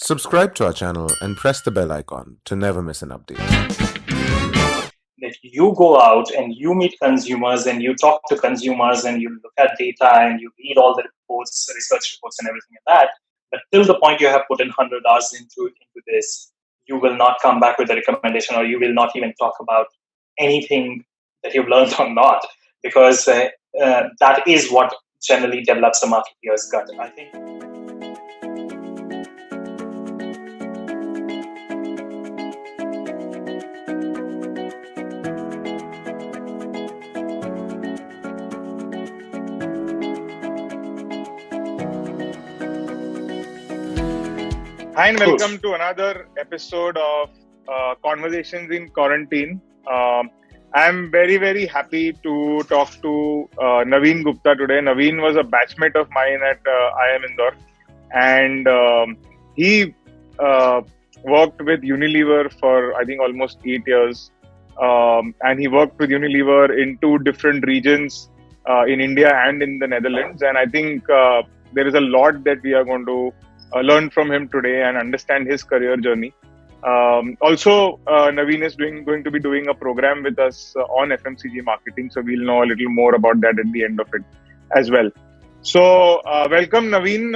Subscribe to our channel and press the bell icon to never miss an update. That you go out and you meet consumers and you talk to consumers and you look at data and you read all the reports, research reports and everything like that. But till the point you have put in 100 hours into this, you will not come back with a recommendation, or you will not even talk about anything that you've learned or not, because that is what generally develops a marketeer's gut, I think. Hi and welcome to another episode of Conversations in Quarantine. I'm very, very happy to talk to Naveen Gupta today. Naveen was a batchmate of mine at IIM Indore, and he worked with Unilever for, I think, almost 8 years. And he worked with Unilever in 2 different regions in India and in the Netherlands. And I think there is a lot that we are going to learn from him today and understand his career journey. Also, Naveen is going to be doing a program with us on FMCG marketing, so we'll know a little more about that at the end of it as well. So, welcome, Naveen.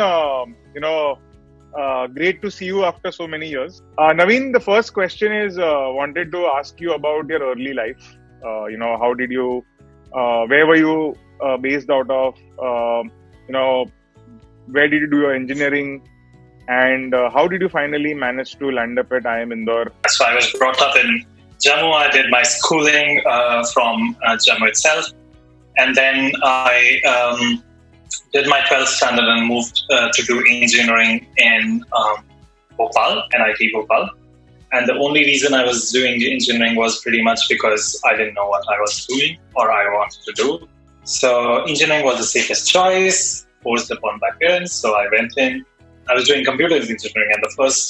Great to see you after so many years. Naveen, the first question is, wanted to ask you about your early life. How did you, where were you based out of? Where did you do your engineering? And how did you finally manage to land up at IIM Indore? So I was brought up in Jammu. I did my schooling from Jammu itself. And then I did my 12th standard and moved to do engineering in Bhopal, NIT Bhopal. And the only reason I was doing engineering was pretty much because I didn't know what I was doing or I wanted to do. So engineering was the safest choice, forced upon my parents. So I went in. I was doing computer engineering, and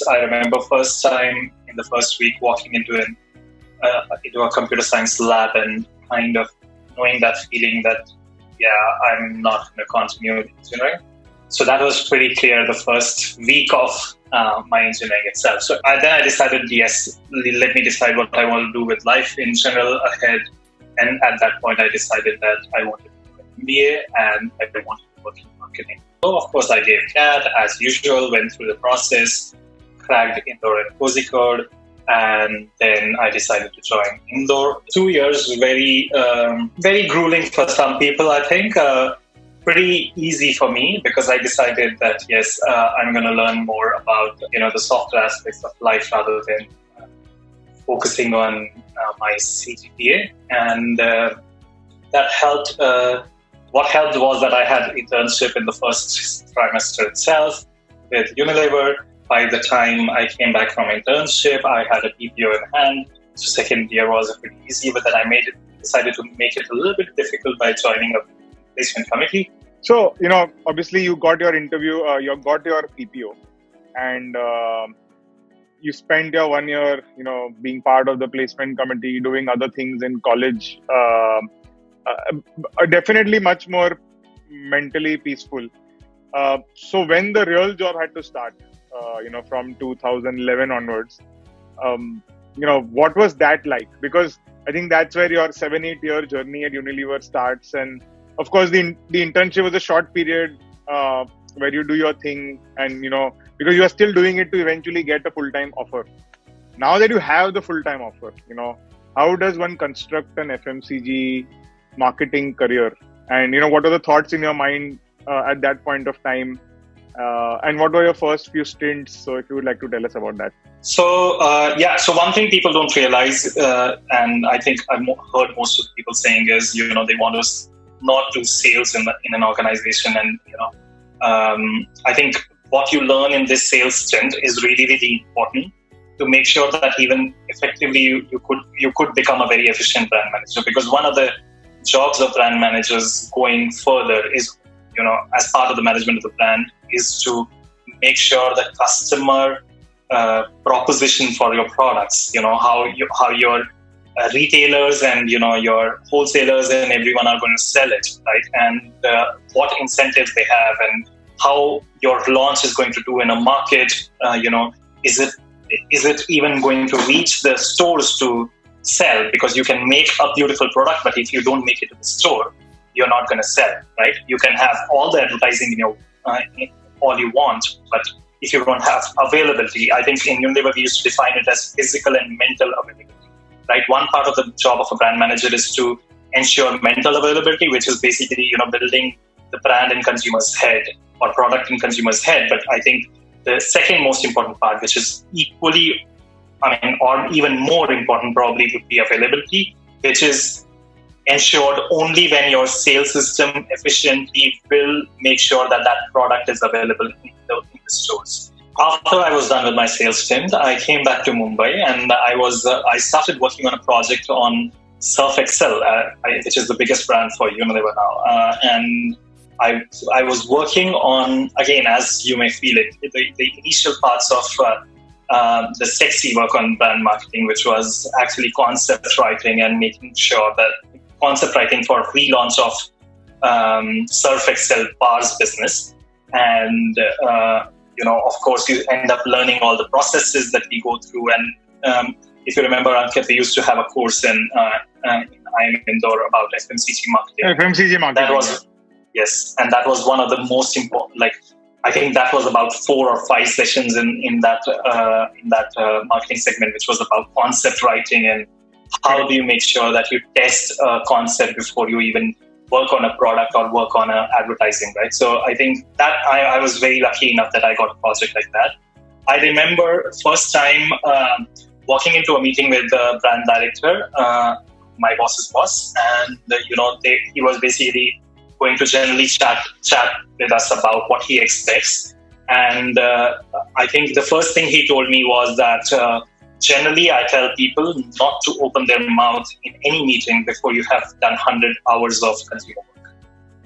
I remember first time in the first week walking into a computer science lab and kind of knowing that feeling that, I'm not going to continue with engineering. So that was pretty clear the first week of my engineering itself. So then I decided, yes, let me decide what I want to do with life in general ahead. And at that point, I decided that I wanted to do an MBA and I wanted to work in marketing. So, of course, I gave CAT as usual, went through the process, cracked Indore and Kozhikode, and then I decided to join Indore. 2 years, very grueling for some people, I think. Pretty easy for me because I decided that, yes, I'm going to learn more about, the softer aspects of life rather than focusing on my CGPA. And that helped. What helped was that I had internship in the first trimester itself with Unilever. By the time I came back from internship, I had a PPO in hand. So second year was pretty easy, but then I decided to make it a little bit difficult by joining a placement committee. So, obviously you got your interview, you got your PPO, and you spent your 1 year, being part of the placement committee, doing other things in college. Definitely much more mentally peaceful. So when the real job had to start, from 2011 onwards, what was that like? Because I think that's where your 7-8 year journey at Unilever starts. And of course, the internship was a short period where you do your thing and, because you are still doing it to eventually get a full-time offer. Now that you have the full-time offer, how does one construct an FMCG marketing career, and what are the thoughts in your mind at that point of time, and what were your first few stints? So if you would like to tell us about that. So one thing people don't realize, and I think I've heard most of the people saying is, they want us not do sales in an organization, and I think what you learn in this sales stint is really, really important to make sure that even effectively you could become a very efficient brand manager, because one of the jobs of brand managers going further is, as part of the management of the brand, is to make sure that customer proposition for your products, how your retailers and, your wholesalers and everyone are going to sell it, right? And what incentives they have and how your launch is going to do in a market. Is it even going to reach the stores to sell? Because you can make a beautiful product, but if you don't make it to the store, you're not going to sell, right? You can have all the advertising in your all you want, but if you don't have availability, I think in Unilever we used to define it as physical and mental availability, right? One part of the job of a brand manager is to ensure mental availability, which is basically building the brand in consumer's head or product in consumer's head. But I think the second most important part, which is equally, or even more important probably, would be availability, which is ensured only when your sales system efficiently will make sure that that product is available in the stores. After I was done with my sales stint, I came back to Mumbai and I started working on a project on Surf Excel, which is the biggest brand for Unilever now. And I was working on, again, as you may feel it, the initial parts of the sexy work on brand marketing, which was actually concept writing and making sure that concept writing for relaunch of Surf Excel bars business. And, of course, you end up learning all the processes that we go through. And if you remember, Ankit, we used to have a course in IIM Indore about FMCG marketing. FMCG marketing. Yes. And that was one of the most important, I think that was about 4 or 5 sessions in that marketing segment, which was about concept writing and how do you make sure that you test a concept before you even work on a product or work on advertising, right? So I think that I was very lucky enough that I got a project like that. I remember first time walking into a meeting with the brand director, my boss's boss, and he was basically going to generally chat with us about what he expects. And I think the first thing he told me was that generally I tell people not to open their mouth in any meeting before you have done 100 hours of consumer work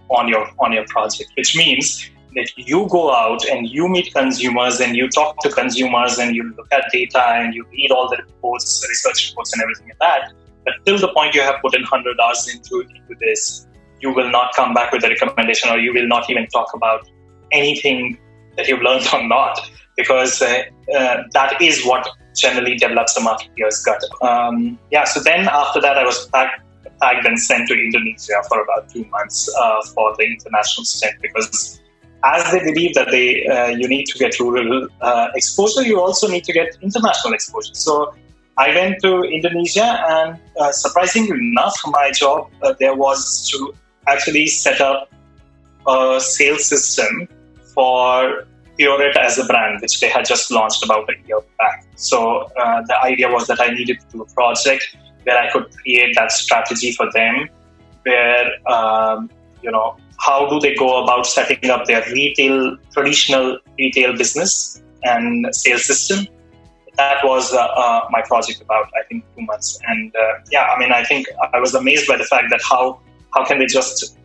on your project, which means that you go out and you meet consumers and you talk to consumers and you look at data and you read all the reports, research reports and everything like that. But till the point you have put in 100 hours into this, you will not come back with a recommendation, or you will not even talk about anything that you've learned or not, because that is what generally develops a marketeer's gut. So then after that, I was tagged and sent to Indonesia for about 2 months for the international stint, because as they believe that you need to get rural exposure, you also need to get international exposure. So I went to Indonesia, and surprisingly enough, my job there was to actually set up a sales system for Pureit as a brand, which they had just launched about a year back. So the idea was that I needed to do a project where I could create that strategy for them, where, how do they go about setting up their traditional retail business and sales system. That was my project about, I think, 2 months. And I think I was amazed by the fact that how can they just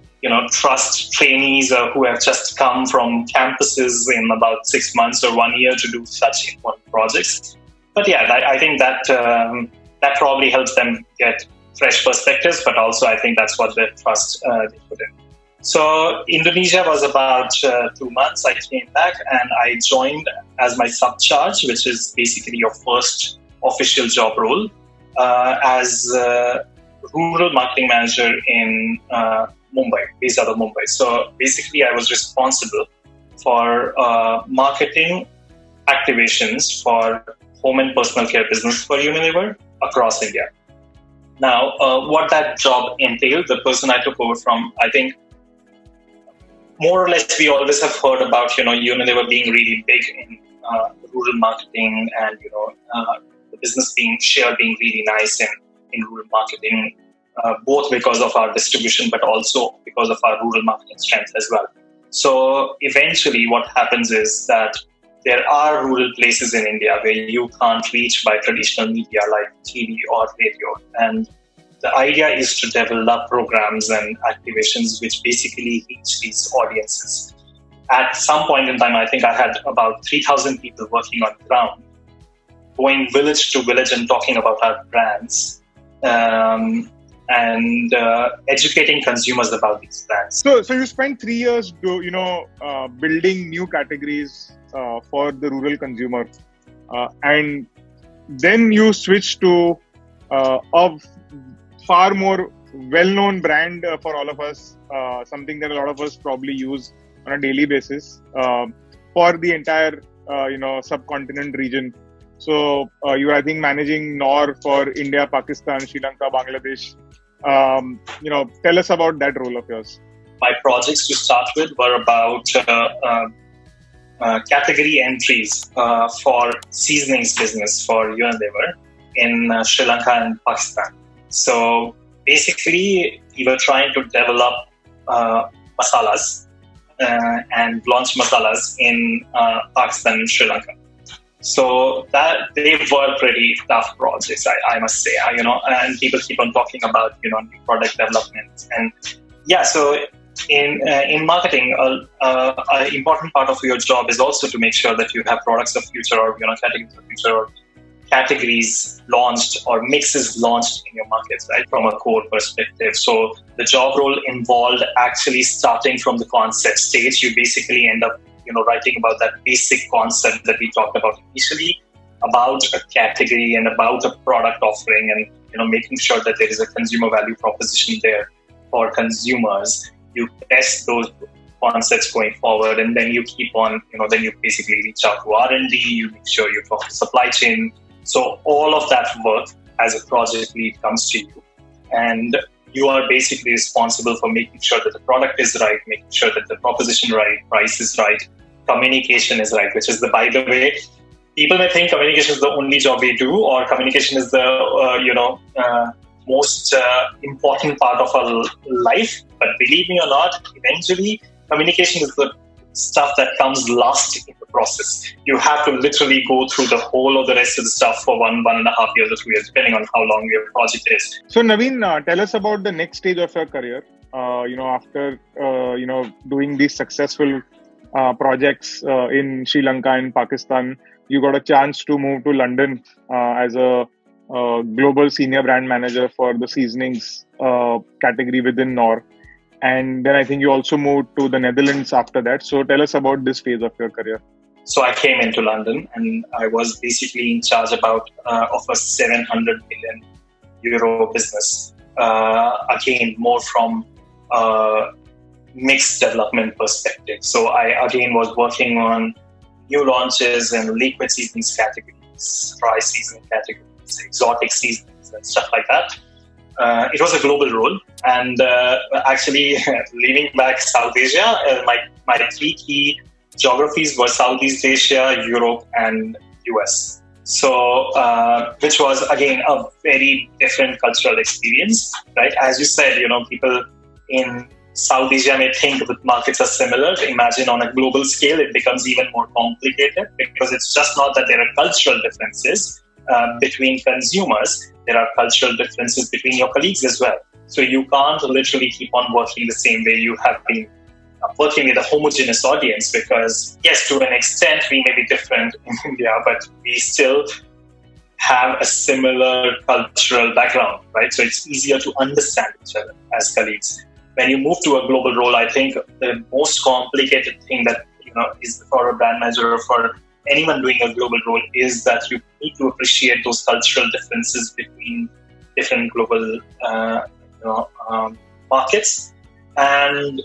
trust trainees who have just come from campuses in about 6 months or 1 year to do such important projects. But I think that probably helps them get fresh perspectives, but also I think that's what the trust they put in. So Indonesia was about 2 months. I came back and I joined as my sub-charge, which is basically your first official job role, as a rural marketing manager in Mumbai, based out of Mumbai. So basically I was responsible for marketing activations for home and personal care business for Unilever across India. Now, what that job entailed, the person I took over from, I think, more or less, we always have heard about, Unilever being really big in rural marketing and, the business share being really nice in rural marketing, both because of our distribution, but also because of our rural marketing strength as well. So eventually what happens is that there are rural places in India where you can't reach by traditional media like TV or radio. And the idea is to develop programs and activations which basically reach these audiences. At some point in time, I think I had about 3,000 people working on the ground, going village to village and talking about our brands. And and educating consumers about these brands. So you spent 3 years, building new categories for the rural consumer, and then you switched to a far more well-known brand for all of us, something that a lot of us probably use on a daily basis for the entire subcontinent region. So you are, I think, managing Nor for India, Pakistan, Sri Lanka, Bangladesh. Tell us about that role of yours. My projects to start with were about category entries for seasonings business for Unilever in Sri Lanka and Pakistan. So basically, we were trying to develop masalas and launch masalas in Pakistan and Sri Lanka. So that they were pretty tough projects, I must say. And people keep on talking about new product development, and so in marketing, an important part of your job is also to make sure that you have products of future or categories of future or categories launched or mixes launched in your markets, right? From a core perspective. So the job role involved actually starting from the concept stage. You basically end up writing about that basic concept that we talked about initially, about a category and about a product offering, and making sure that there is a consumer value proposition there for consumers. You test those concepts going forward, and then you keep on, then you basically reach out to R&D, you make sure you talk to supply chain. So all of that work as a project lead comes to you, and you are basically responsible for making sure that the product is right, making sure that the proposition right, price is right, communication is right, which is by the way, people may think communication is the only job we do, or communication is the, most important part of our life. But believe me or not, eventually communication is the stuff that comes last in the process. You have to literally go through the whole of the rest of the stuff for 1.5 years or 2 years, depending on how long your project is. So Naveen, tell us about the next stage of your career. After doing these successful projects in Sri Lanka and Pakistan, you got a chance to move to London as a global senior brand manager for the seasonings category within Nor. And then I think you also moved to the Netherlands after that. So tell us about this phase of your career. So I came into London and I was basically in charge of a 700 million euro business. Again, more from mixed development perspective. So I again was working on new launches and liquid seasonings categories, dry seasoning categories, exotic seasonings and stuff like that. It was a global role, and actually leaving back South Asia, my three key geographies were Southeast Asia, Europe, and US. So, which was again a very different cultural experience, right? As you said, people in South Asia may think that markets are similar. Imagine on a global scale, it becomes even more complicated, because it's just not that there are cultural differences between consumers. There are cultural differences between your colleagues as well. So you can't literally keep on working the same way you have been working with a homogeneous audience, because yes, to an extent we may be different in India, but we still have a similar cultural background, right? So it's easier to understand each other as colleagues. When you move to a global role, I think the most complicated thing that is for a brand manager or for anyone doing a global role is that you need to appreciate those cultural differences between different global markets and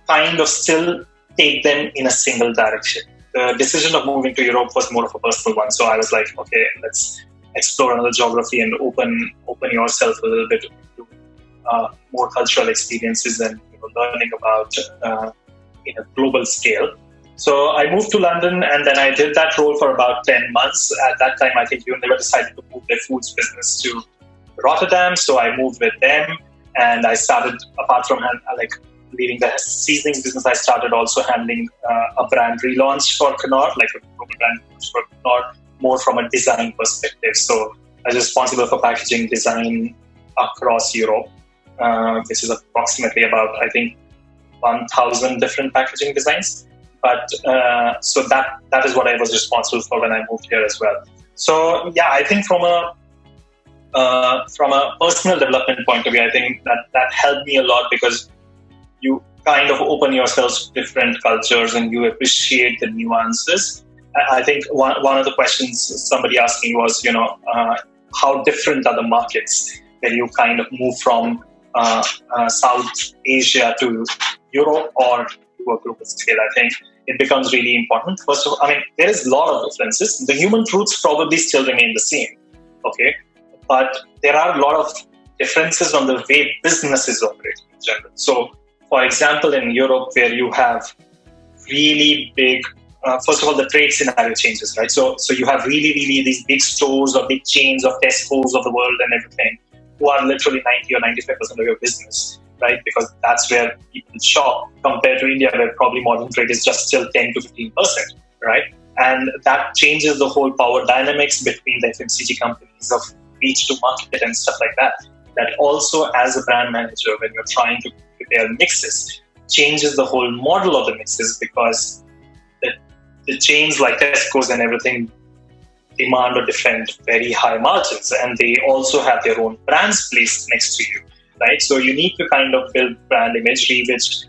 kind of still take them in a single direction. The decision of moving to Europe was more of a personal one. So I was like, okay, let's explore another geography and open yourself a little bit to more cultural experiences and learning about in a global scale. So I moved to London, and then I did that role for about 10 months. At that time, I think Unilever decided to move their foods business to Rotterdam. So I moved with them, and I started, apart from leading the seasonings business, I started also handling a brand relaunch for Knorr, like a global brand relaunch for Knorr, more from a design perspective. So I was responsible for packaging design across Europe, which is approximately about, I think, 1,000 different packaging designs. But so that is what I was responsible for when I moved here as well. So yeah, I think from a from a personal development point of view, I think that helped me a lot, because you kind of open yourselves to different cultures and you appreciate the nuances. I think one of the questions somebody asked me was, how different are the markets when you kind of move from South Asia to Europe or to a global scale? I think it becomes really important. First of all, there is a lot of differences. The human truths probably still remain the same, okay? But there are a lot of differences on the way businesses operate in general. So, for example, in Europe, where you have really big, first of all, the trade scenario changes, right? So you have really these big stores or big chains of Tesco's of the world and everything, who are literally 90 or 95% of your business, right? Because that's where people shop, compared to India, where probably modern trade is just still 10 to 15%, right? And that changes the whole power dynamics between the FMCG companies of reach to market and stuff like that. That also, as a brand manager, when you're trying to prepare mixes, changes the whole model of the mixes, because the chains like Tesco's and everything demand or defend very high margins, and they also have their own brands placed next to you, right? So you need to kind of build brand imagery which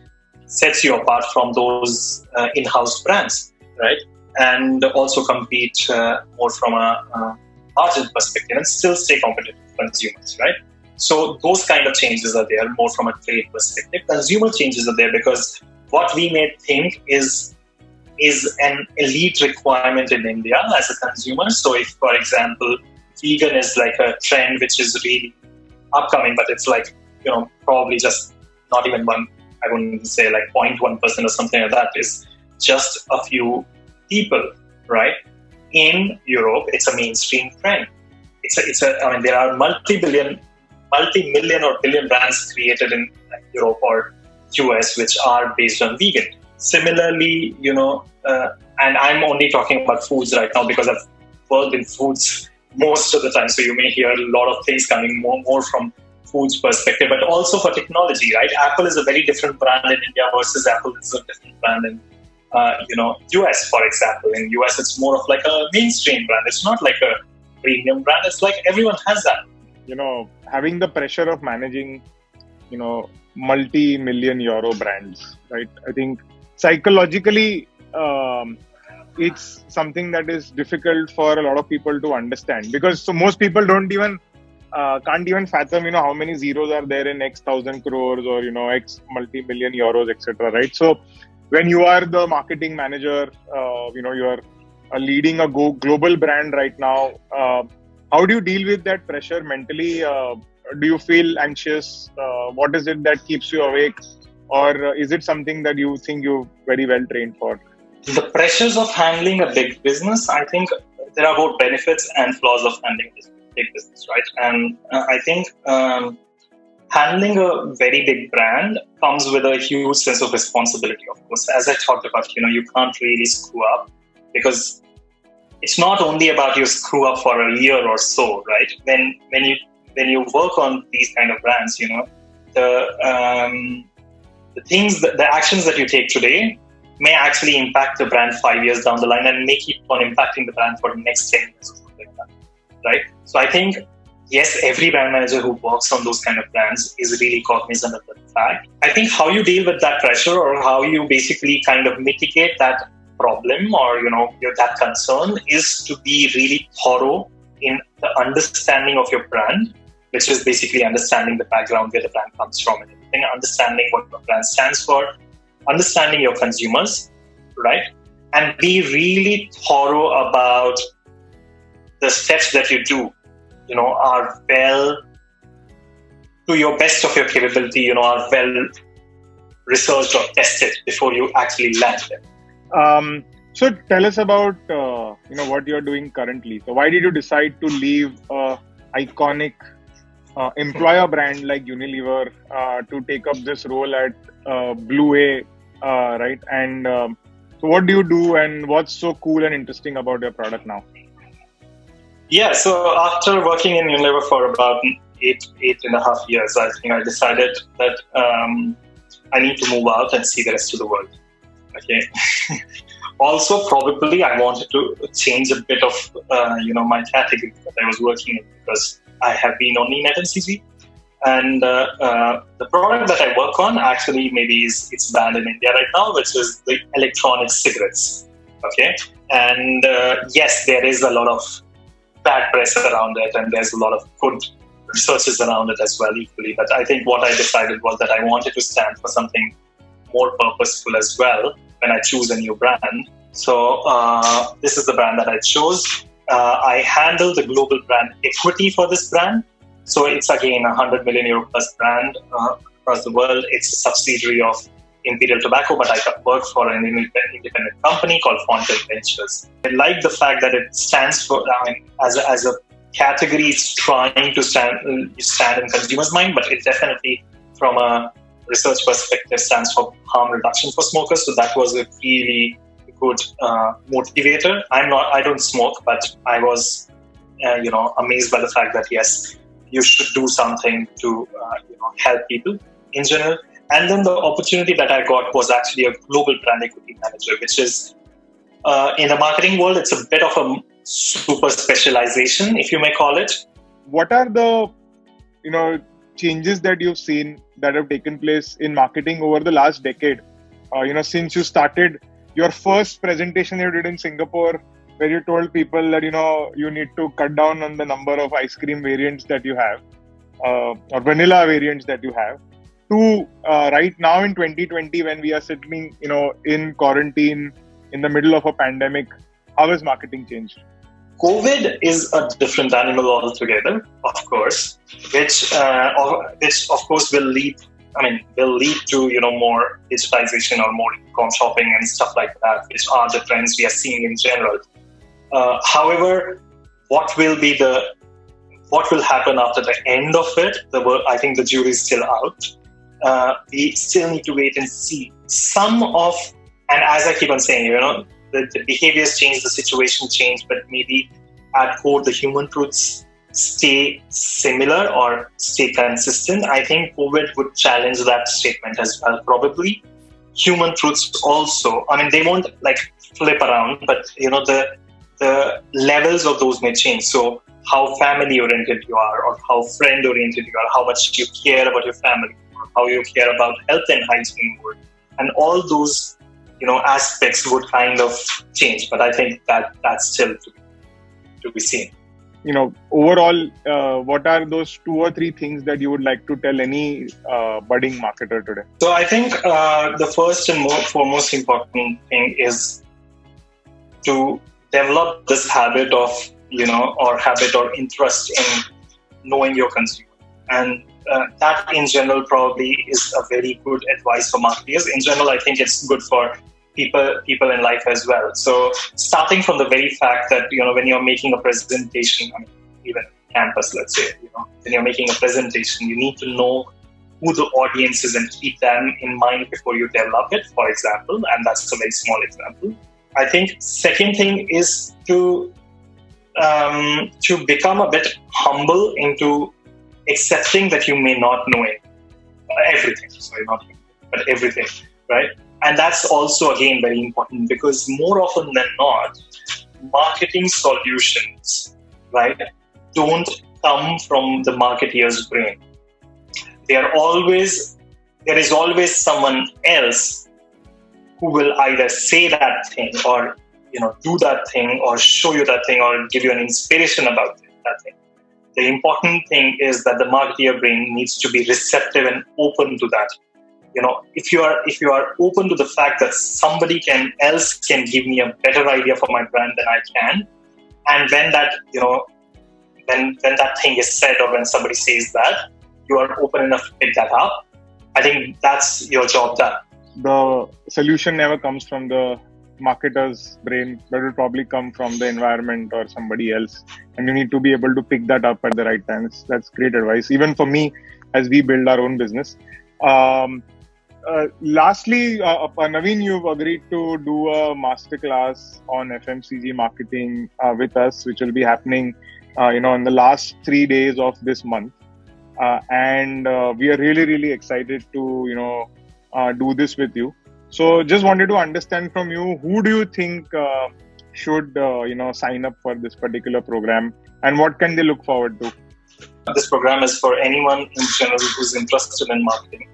sets you apart from those in-house brands, right? And also compete more from a margin perspective and still stay competitive with consumers, right? So those kind of changes are there more from a trade perspective. Consumer changes are there because what we may think is an elite requirement in India as a consumer. So if, for example, vegan is like a trend which is really upcoming, but it's like, probably just not even one, I wouldn't say like 0.1% or something like that, is just a few people, right? In Europe, it's a mainstream trend. There are multi-million or billion brands created in Europe or US which are based on vegan. Similarly, and I'm only talking about foods right now because I've worked in foods most of the time. So you may hear a lot of things coming more from foods perspective, but also for technology, right? Apple is a very different brand in India versus Apple is a different brand in US, for example. In US, it's more of like a mainstream brand. It's not like a premium brand. It's like everyone has that. Having the pressure of managing, multi-million euro brands, right? I think psychologically, it's something that is difficult for a lot of people to understand, because so most people can't even fathom, how many zeros are there in X thousand crores or, X multi-million euros, etc. Right? So when you are the marketing manager, you are leading a global brand right now. How do you deal with that pressure mentally? Do you feel anxious? What is it that keeps you awake? Or is it something that you think you're very well trained for? The pressures of handling a big business, I think there are both benefits and flaws of handling a big business, right? And I think handling a very big brand comes with a huge sense of responsibility, of course. As I talked about, you can't really screw up, because it's not only about you screw up for a year or so, right? When you work on these kind of brands, the actions that you take today may actually impact the brand 5 years down the line and may keep on impacting the brand for the next 10 years or something like that, right? So I think, yes, every brand manager who works on those kind of brands is really cognizant of that fact. I think how you deal with that pressure, or how you basically kind of mitigate that problem or, that concern, is to be really thorough in the understanding of your brand, which is basically understanding the background where the brand comes from and everything, understanding what the brand stands for, understanding your consumers, right? And be really thorough about the steps that you do, are well, to your best of your capability, are well researched or tested before you actually land them. So tell us about, what you're doing currently. So why did you decide to leave iconic employer brand like Unilever to take up this role at Blue A, right? And so what do you do, and what's so cool and interesting about your product now? Yeah, so after working in Unilever for about eight and a half years, I think I decided that I need to move out and see the rest of the world. Okay. Also, probably I wanted to change a bit of, my category that I was working in, because I have been only in FMCG. And the product that I work on actually maybe it's banned in India right now, which is the electronic cigarettes. Okay. And yes, there is a lot of bad press around it, and there's a lot of good researches around it as well equally. But I think what I decided was that I wanted to stand for something more purposeful as well when I choose a new brand. So this is the brand that I chose. I handle the global brand equity for this brand. So it's again a 100 million euro plus brand across the world. It's a subsidiary of Imperial Tobacco, but I work for an independent company called Fontem Ventures. I like the fact that it stands for, as a category, it's trying to stand in consumers' mind, but it definitely, from a research perspective, stands for harm reduction for smokers. So that was a really good motivator. I don't smoke, but I was, amazed by the fact that yes, you should do something to help people in general. And then the opportunity that I got was actually a global brand equity manager, which is in the marketing world, it's a bit of a super specialization, if you may call it. What are the changes that you've seen that have taken place in marketing over the last decade? Since you started your first presentation you did in Singapore, where you told people that you need to cut down on the number of ice cream variants that you have, or vanilla variants that you have, to right now in 2020 when we are sitting in quarantine in the middle of a pandemic. How has marketing changed? COVID is a different animal altogether, of course, which of course will lead to more digitization or more e-com shopping and stuff like that, which are the trends we are seeing in general. However, what will happen after the end of it? I think the jury is still out. We still need to wait and see. And as I keep on saying, the behaviors change, the situation change, but maybe at core the human truths stay similar or stay consistent. I think COVID would challenge that statement as well, probably. Human truths also, they won't flip around, but the levels of those may change. So how family oriented you are, or how friend oriented you are, how much you care about your family, or how you care about health and hygiene, and all those aspects would kind of change. But I think that's still to be seen. Overall, what are those 2 or 3 things that you would like to tell any budding marketer today? So I think the first and foremost important thing is to develop this habit of, or interest in knowing your consumer. And that in general probably is a very good advice for marketers. In general, I think it's good for people in life as well. So starting from the very fact that, when you're making a presentation, even campus, let's say, when you're making a presentation, you need to know who the audience is and keep them in mind before you develop it, for example. And that's a very small example. I think second thing is to become a bit humble into accepting that you may not know everything. Sorry, not but everything, right? And that's also, again, very important, because more often than not, marketing solutions, right, don't come from the marketeer's brain. There is always someone else who will either say that thing or, do that thing or show you that thing or give you an inspiration about that thing. The important thing is that the marketeer brain needs to be receptive and open to that. If you are open to the fact that somebody else can give me a better idea for my brand than I can, and when that when that thing is said or when somebody says that, you are open enough to pick that up, I think that's your job done. The solution never comes from the marketer's brain, but it will probably come from the environment or somebody else, and you need to be able to pick that up at the right time. That's great advice, even for me as we build our own business. Lastly, Naveen, you've agreed to do a masterclass on FMCG marketing with us, which will be happening, in the last 3 days of this month. And we are really, really excited to, do this with you. So just wanted to understand from you, who do you think should, sign up for this particular program, and what can they look forward to? This program is for anyone in general who's interested in marketing.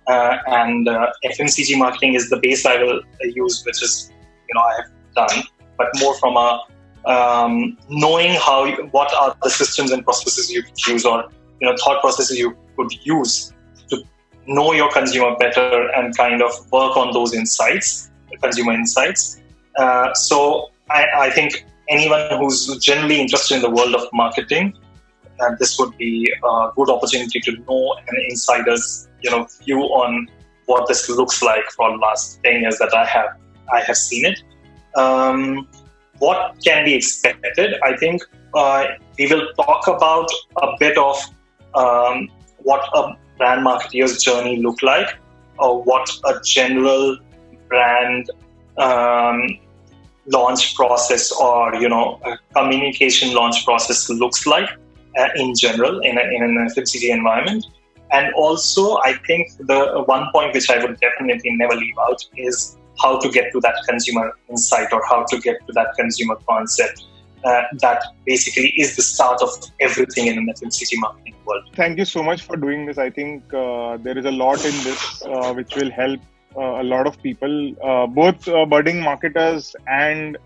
And FMCG marketing is the base I will use, which is, I have done, but more from a knowing what are the systems and processes you could use, or thought processes you could use to know your consumer better and kind of work on those insights, consumer insights. So I think anyone who's generally interested in the world of marketing, this would be a good opportunity to know an insider's view on what this looks like for the last 10 years that I have seen it. What can be expected? I think we will talk about a bit of what a brand marketeer's journey look like, or what a general brand launch process or a communication launch process looks like in general in an FMCG environment. And also, I think the one point which I would definitely never leave out is how to get to that consumer insight, or how to get to that consumer concept that basically is the start of everything in an FMCG marketing world. Thank you so much for doing this. I think there is a lot in this which will help a lot of people, both budding marketers and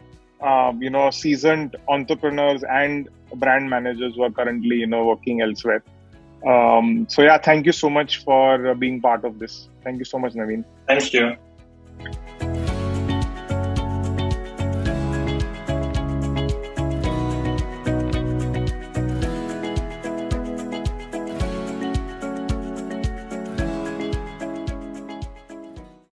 seasoned entrepreneurs and brand managers who are currently working elsewhere. So thank you so much for being part of this. Thank you so much, Naveen. Thank you.